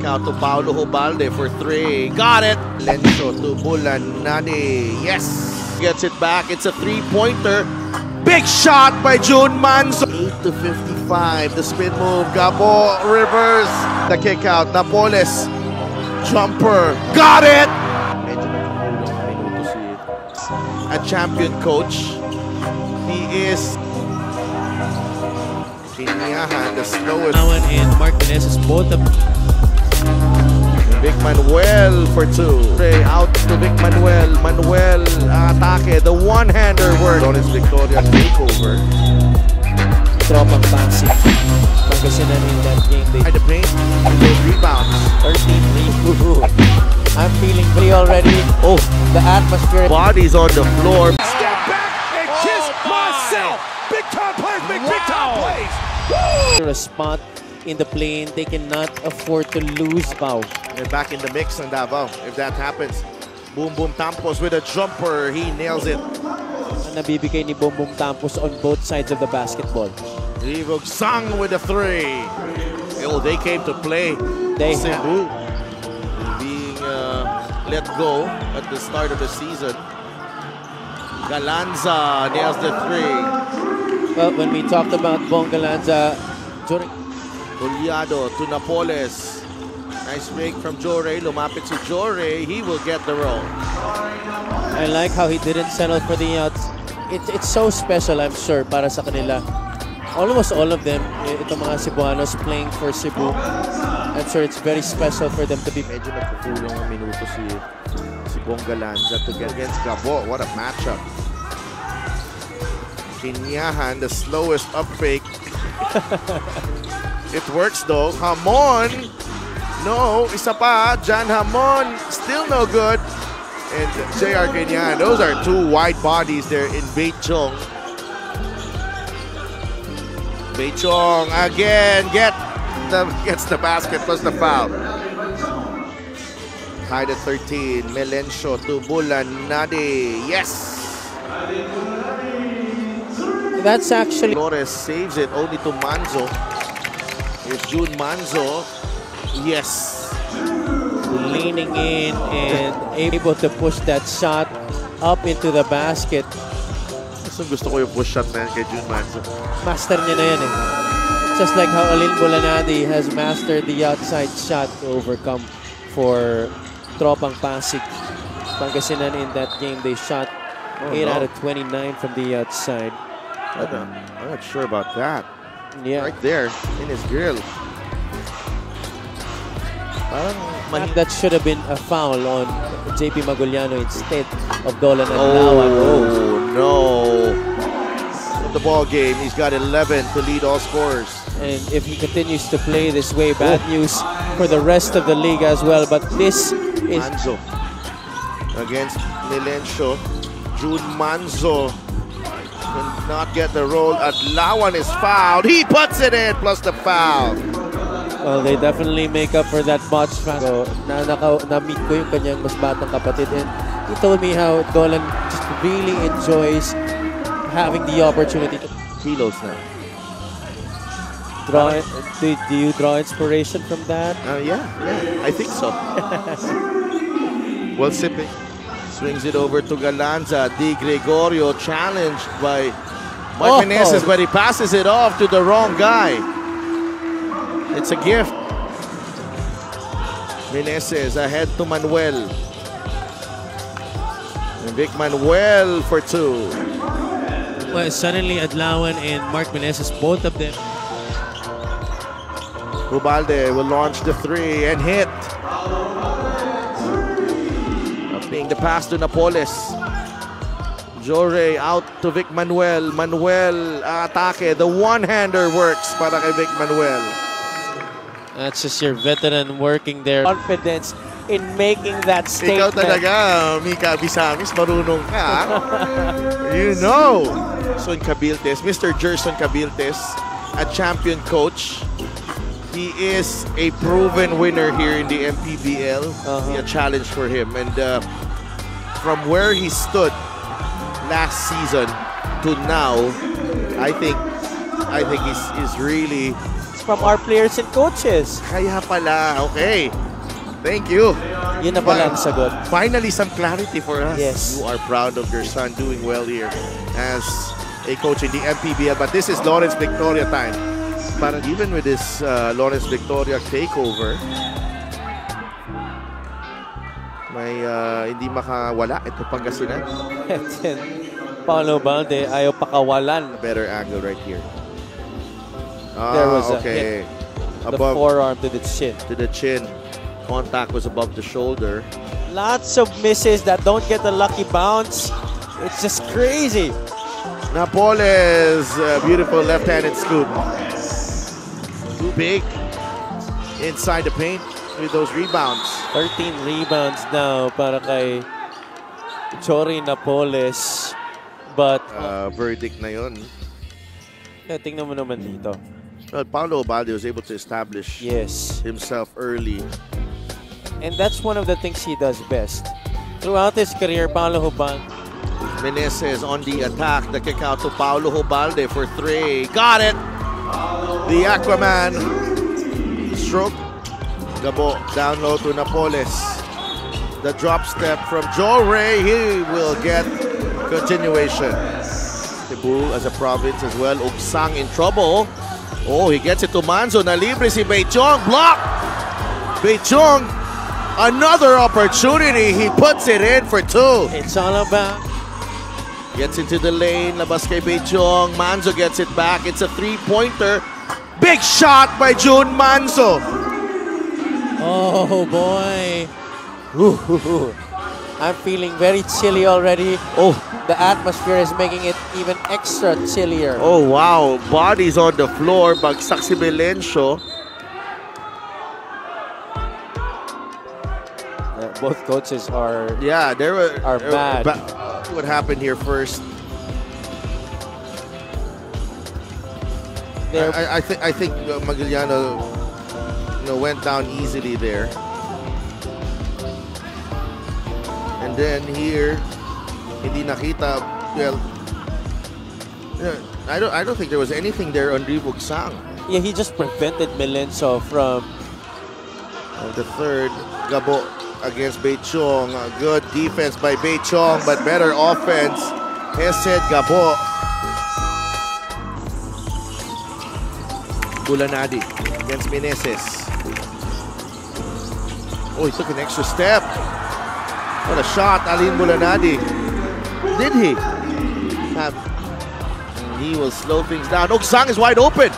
out to Paulo Hubalde for 3. Got it! Lencio to Bulanadi. Yes! Gets it back. It's a 3-pointer. Big shot by June Manzo. 8 to 55. The spin move. Gabo reverse. The kick out. Napoles. Jumper. Got it! A champion coach. He is Kinyahan, the slowest. And Mark Meneses, both of Vic Manuel for 2. Out to Vic Manuel. Manuel atake. The one-hander work. Donis Victoria takeover. Tropang Pasig. Pangasinan in that game. By the paint. Those rebounds. 13-3. I'm feeling free already. Oh, the atmosphere. Bodies on the floor. Step back and kiss myself. Big time plays, big time plays. A spot in the plane, they cannot afford to lose Bao. They're back in the mix on Davao. If that happens, Boom Boom Tampos with a jumper. He nails it. Nabibigay ni Boom Boom Tampos on both sides of the basketball. Rivog Sang with a 3. Oh, they came to play. They Cebu being let go at the start of the season. Galanza nails the 3. Well, when we talked about Bong Galanza during Collado to Napoles. Nice break from Jore. Lumapit si Jore. He will get the roll. I like how he didn't settle for the outs. It's so special, I'm sure, para sa kanila. Almost all of them, itong mga Cebuanos playing for Cebu. I'm sure it's very special for them to be. Medyo nagkukulong ang minuto si Bong Galanza to get against Gabo. What a matchup. Kinyahan, the slowest up fake. It works though. Hamon. No, isa pa. Jan Hamon. Still no good. And JR Kinyahan. Those are 2 wide bodies there in Beichong. Beichong again gets the basket plus the foul. Tied at 13. Melencio to Bulanadi. Yes! That's actually Flores saves it only to Manzo. It's June Manzo. Yes. leaning in and able to push that shot up into the basket. Gusto ko yung push shot na yan kay June Manzo. Master niya na yan eh. Just like how Alin Bulanadi has mastered the outside shot to overcome for Tropang Pasig. Pangasinan in that game, they shot 8 out of 29 from the outside. I'm not sure about that. Yeah. Right there in his grill. That should have been a foul on JP Maguliano instead of Dolan Adlawan. Oh no. In the ball game, he's got 11 to lead all scorers. And if he continues to play this way, bad news for the rest of the league as well. But this is Manzo against Melencio. June Manzo cannot get the roll. Adlawan is fouled. He puts it in plus the foul. well, they definitely make up for that botch pass. So, na-meet ko yung kanyang mas batang kapatid, and he told me how Dolan just really enjoys having the opportunity to Kilos now. draw. Do you draw inspiration from that? Yeah, I think so. Well, sipping. Swings it over to Galanza. Di Gregorio challenged by Mark Meneses, but he passes it off to the wrong guy. It's a gift. Meneses ahead to Manuel. And Vic Manuel for 2. Well, suddenly Adlawan and Mark Meneses, both of them. Hubalde will launch the 3 and hit. Being the pass to Napoles. Jore out to Vic Manuel. Manuel atake. The one-hander works para kay Vic Manuel. That's just your veteran working there. Confidence in making that statement. Ikaw talaga, Mika Bisamis, marunong ka. You know. Gerson Cabiltes, Mr. Gerson Cabiltes, a champion coach. He is a proven winner here in the MPBL. Be a challenge for him. And from where he stood last season to now, I think he's really from our players and coaches. Kaya pala, okay. Thank you. Yun na pala ang sagot. Finally, some clarity for us. Yes. You are proud of your son doing well here as a coach in the MPBL. But this is Lawrence Victoria time. But even with this Lawrence Victoria takeover, may hindi makawala ito Pangasinan. And then, Paolo Balde ayaw pakawalan. Better angle right here. There was a okay. hit. The forearm to the chin. To the chin. Contact was above the shoulder. Lots of misses that don't get a lucky bounce. It's just crazy. Napoles, beautiful left-handed scoop. Too big inside the paint with those rebounds. 13 rebounds now para kay Jory Napoles. But Verdict na yun. tingnan mo naman dito. Well, Paolo Obalde was able to establish himself early. And that's one of the things he does best. Throughout his career, Paolo Obalde. Meneses on the attack. The kick out to Paolo Obalde for 3. Got it! The Aquaman. Stroke. Gabo down low to Napoles. The drop step from Joe Ray. He will get continuation. Cebu as a province as well. Ugsang in trouble. Oh, he gets it to Manzo. Nalibre si Beichong. Block! Beichong. Another opportunity. He puts it in for 2. It's all about. Gets into the lane. Labas kay Beichong. Manzo gets it back. It's a 3-pointer. Big shot by June Manzo. Oh, boy. Ooh. I'm feeling very chilly already. Oh, the atmosphere is making it even extra chillier. Oh, wow. Bodies on the floor. Bagsak si Melencio. Both coaches are mad. mad. What happened here first? I think Magliano went down easily there. And then here, hindi nakita. Well, I don't think there was anything there on Ribug Sang. Yeah, he just prevented Melencio from. The third, Gabo against Beichong. Good defense by Beichong, but better offense. Hesed Gabo. Bulanadi against Meneses. Oh, he took an extra step. What a shot, Alin Bulanadi. Did he? He will slow things down. Ugsang is wide open.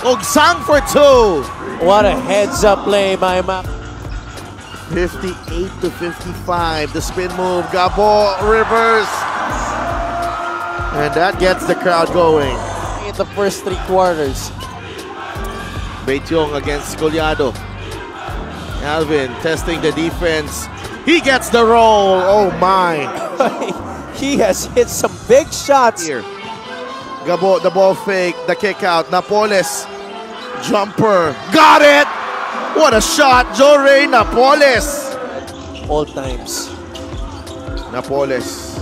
Ugsang for 2. What a heads-up play by Mac. 58-55. The spin move. Gabo reverse. And that gets the crowd going. In the first 3 quarters. Beichong against Collado. Alvin testing the defense. He gets the roll. Oh my. He has hit some big shots. Here. Gabo, the ball fake, the kick out. Napoles. Jumper. Got it! What a shot. Joray Napoles. All times. Napoles.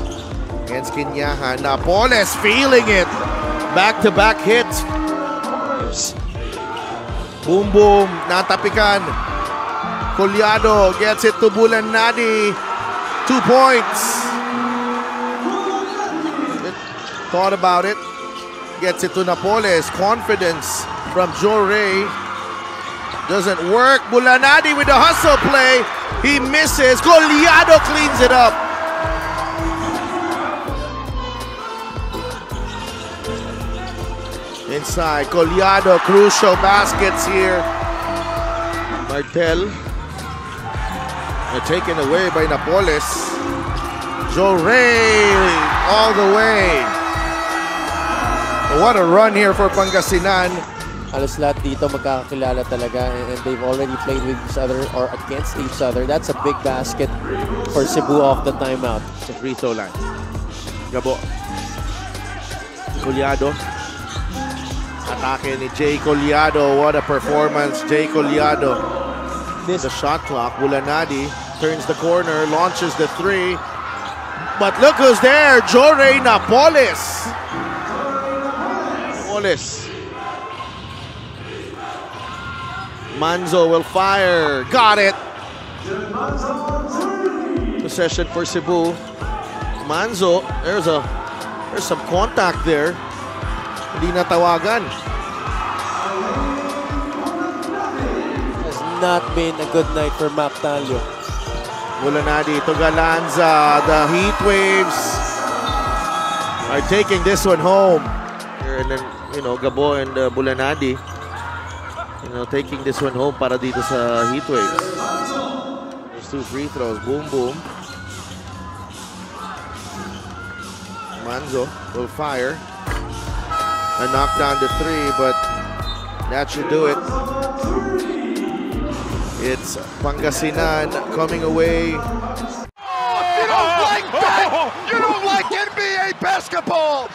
Against Kinyahan. Napoles feeling it. Back-to-back hits. Boom, boom. Natapikan. Collado gets it to Bulanadi. 2 points. Thought about it. Gets it to Napoles. Confidence from Joe Ray. Doesn't work. Bulanadi with the hustle play. He misses. Collado cleans it up. Inside. Collado. Crucial baskets here. Martel. Taken away by Napoles. Joe Ray all the way. What a run here for Pangasinan. Halos lahat dito magkakakilala talaga and they've already played with each other or against each other. That's a big basket for Cebu off the timeout. Sa free throw line. Gabo. Collado. Atake ni Jay Collado. What a performance, Jay Collado. The shot clock. Bulanadi turns the corner, launches the 3. But look who's there, Joray Napoles. Napoles. Manzo will fire. Got it. Possession for Cebu. Manzo, there's some contact there. Hindi natawagan. Has not been a good night for Mac Talio. Bulanadi to Galanza. The Heat Waves are taking this one home. And then, Gabo and Bulanadi, taking this one home para dito sa Heat Waves. There's 2 free throws. Boom, boom. Manzo will fire. A knock down to 3, but that should do it. It's Pangasinan coming away. You don't like that! You don't like NBA basketball!